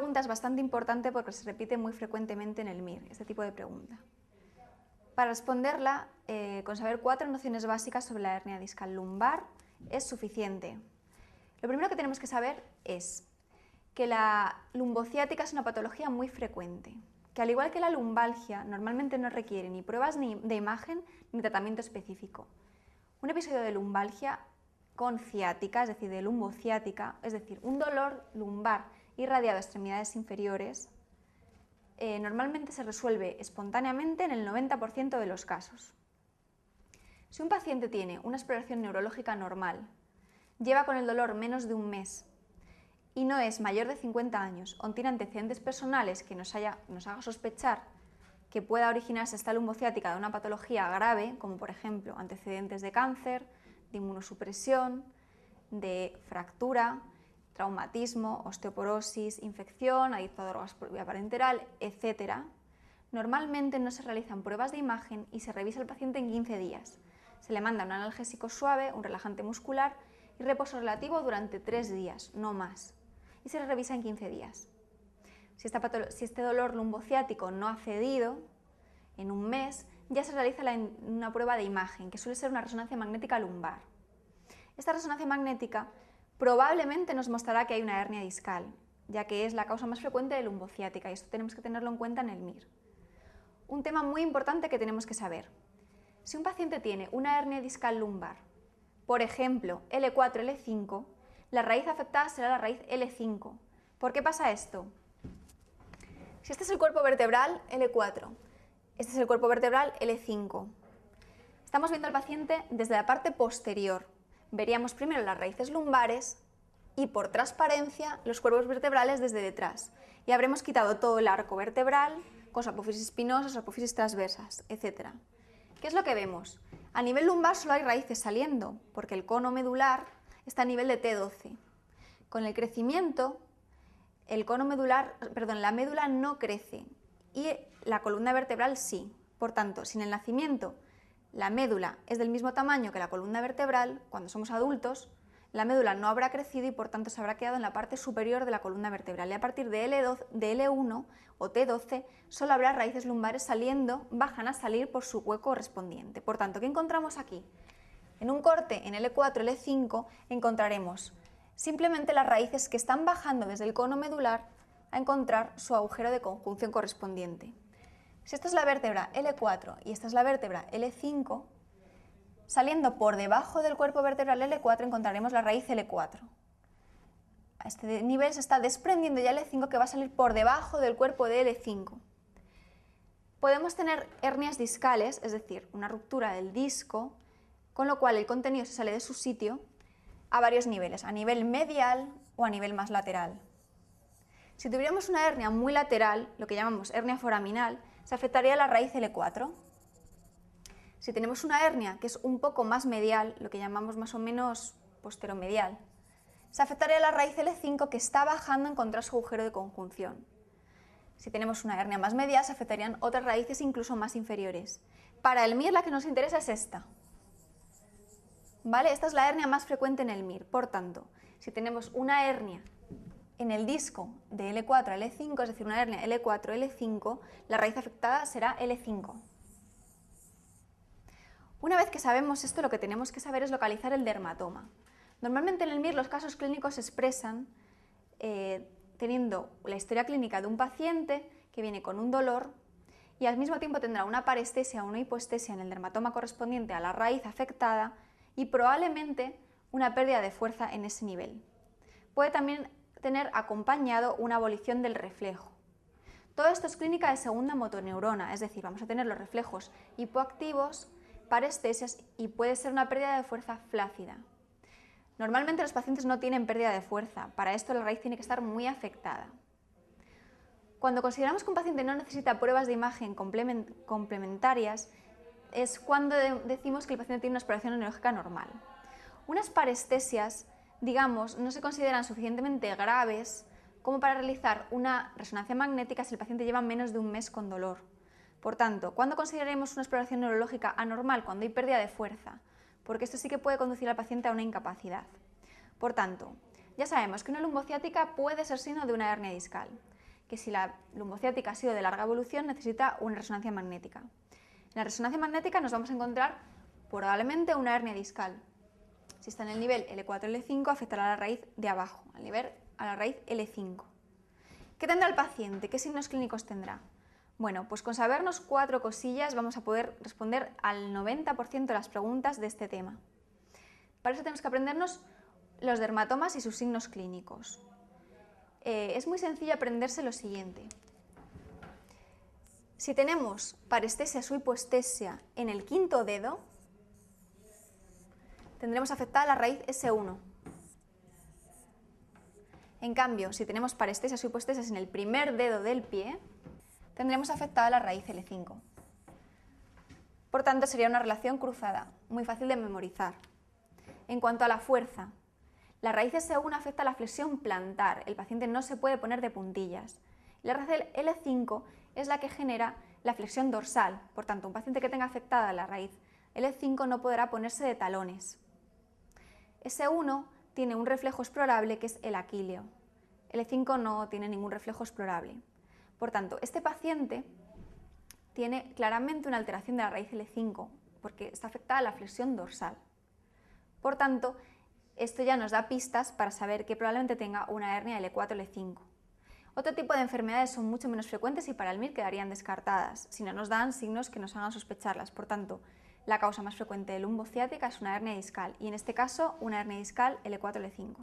pregunta es bastante importante porque se repite muy frecuentemente en el MIR, este tipo de pregunta. Para responderla, con saber 4 nociones básicas sobre la hernia discal lumbar es suficiente. Lo primero que tenemos que saber es que la lumbociática es una patología muy frecuente, que al igual que la lumbalgia normalmente no requiere ni pruebas de imagen ni tratamiento específico. Un episodio de lumbalgia con ciática, es decir, de lumbociática, es decir, un dolor lumbar irradiado a extremidades inferiores, normalmente se resuelve espontáneamente en el 90% de los casos. Si un paciente tiene una exploración neurológica normal, lleva con el dolor menos de un mes y no es mayor de 50 años o tiene antecedentes personales que nos haga sospechar que pueda originarse esta lumbociática de una patología grave, como por ejemplo antecedentes de cáncer, de inmunosupresión, de fractura, traumatismo, osteoporosis, infección, adicto a drogas por vía parenteral, etc., normalmente no se realizan pruebas de imagen y se revisa al paciente en 15 días. Se le manda un analgésico suave, un relajante muscular y reposo relativo durante 3 días, no más, y se le revisa en 15 días. Si este dolor lumbociático no ha cedido, en un mes ya se realiza una prueba de imagen, que suele ser una resonancia magnética lumbar. Esta resonancia magnética probablemente nos mostrará que hay una hernia discal, ya que es la causa más frecuente de lumbociática, y esto tenemos que tenerlo en cuenta en el MIR. Un tema muy importante que tenemos que saber: si un paciente tiene una hernia discal lumbar, por ejemplo L4, L5, la raíz afectada será la raíz L5. ¿Por qué pasa esto? Si este es el cuerpo vertebral, L4, este es el cuerpo vertebral, L5. Estamos viendo al paciente desde la parte posterior. Veríamos primero las raíces lumbares y, por transparencia, los cuerpos vertebrales desde detrás. Y habremos quitado todo el arco vertebral con su apófisis espinosa, sus apófisis transversas, etc. ¿Qué es lo que vemos? A nivel lumbar solo hay raíces saliendo, porque el cono medular está a nivel de T12. Con el crecimiento, la médula no crece y la columna vertebral sí. Por tanto, si en el nacimiento la médula es del mismo tamaño que la columna vertebral, cuando somos adultos, la médula no habrá crecido y por tanto se habrá quedado en la parte superior de la columna vertebral. Y a partir de L1 o T12 solo habrá raíces lumbares bajan a salir por su hueco correspondiente. Por tanto, ¿qué encontramos aquí? En un corte en L4, L5 encontraremos simplemente las raíces que están bajando desde el cono medular a encontrar su agujero de conjunción correspondiente. Si esta es la vértebra L4 y esta es la vértebra L5, saliendo por debajo del cuerpo vertebral L4 encontraremos la raíz L4. A este nivel se está desprendiendo ya L5, que va a salir por debajo del cuerpo de L5. Podemos tener hernias discales, es decir, una ruptura del disco, con lo cual el contenido se sale de su sitio a varios niveles, a nivel medial o a nivel más lateral. Si tuviéramos una hernia muy lateral, lo que llamamos hernia foraminal, se afectaría la raíz L4. Si tenemos una hernia que es un poco más medial, lo que llamamos más o menos posteromedial, se afectaría la raíz L5, que está bajando a encontrar su agujero de conjunción. Si tenemos una hernia más medial, se afectarían otras raíces incluso más inferiores. Para el MIR la que nos interesa es esta. ¿Vale? Esta es la hernia más frecuente en el MIR. Por tanto, si tenemos una hernia en el disco de L4 a L5, es decir, una hernia L4, L5, la raíz afectada será L5. Una vez que sabemos esto, lo que tenemos que saber es localizar el dermatoma. Normalmente en el MIR los casos clínicos se expresan teniendo la historia clínica de un paciente que viene con un dolor y al mismo tiempo tendrá una parestesia o una hipoestesia en el dermatoma correspondiente a la raíz afectada y probablemente una pérdida de fuerza en ese nivel. Puede también tener acompañado una abolición del reflejo. Todo esto es clínica de segunda motoneurona, es decir, vamos a tener los reflejos hipoactivos, parestesias y puede ser una pérdida de fuerza flácida. Normalmente los pacientes no tienen pérdida de fuerza, para esto la raíz tiene que estar muy afectada. Cuando consideramos que un paciente no necesita pruebas de imagen complementarias, es cuando decimos que el paciente tiene una exploración neurológica normal. Unas parestesias, digamos, no se consideran suficientemente graves como para realizar una resonancia magnética si el paciente lleva menos de un mes con dolor. Por tanto, ¿cuándo consideraremos una exploración neurológica anormal? Cuando hay pérdida de fuerza, porque esto sí que puede conducir al paciente a una incapacidad. Por tanto, ya sabemos que una lumbociática puede ser signo de una hernia discal. que si la lumbociática ha sido de larga evolución necesita una resonancia magnética. En la resonancia magnética nos vamos a encontrar probablemente una hernia discal. Si está en el nivel L4-L5 afectará a la raíz de abajo, a la raíz L5. ¿Qué tendrá el paciente? ¿Qué signos clínicos tendrá? Bueno, pues con sabernos 4 cosillas vamos a poder responder al 90% de las preguntas de este tema. Para eso tenemos que aprendernos los dermatomas y sus signos clínicos. Es muy sencillo aprenderse lo siguiente. Si tenemos parestesia o hipoestesia en el quinto dedo, tendremos afectada la raíz S1. En cambio, si tenemos parestesias o hipoestesias en el primer dedo del pie, tendremos afectada la raíz L5. Por tanto, sería una relación cruzada, muy fácil de memorizar. En cuanto a la fuerza, la raíz S1 afecta a la flexión plantar, el paciente no se puede poner de puntillas. La raíz L5 es la que genera la flexión dorsal, por tanto, un paciente que tenga afectada la raíz L5 no podrá ponerse de talones. S1 tiene un reflejo explorable que es el aquileo. L5 no tiene ningún reflejo explorable. Por tanto, este paciente tiene claramente una alteración de la raíz L5 porque está afectada la flexión dorsal. Por tanto, esto ya nos da pistas para saber que probablemente tenga una hernia L4-L5. Otro tipo de enfermedades son mucho menos frecuentes y para el MIR quedarían descartadas, si no nos dan signos que nos hagan sospecharlas. Por tanto, la causa más frecuente de lumbociática es una hernia discal y en este caso una hernia discal L4-L5.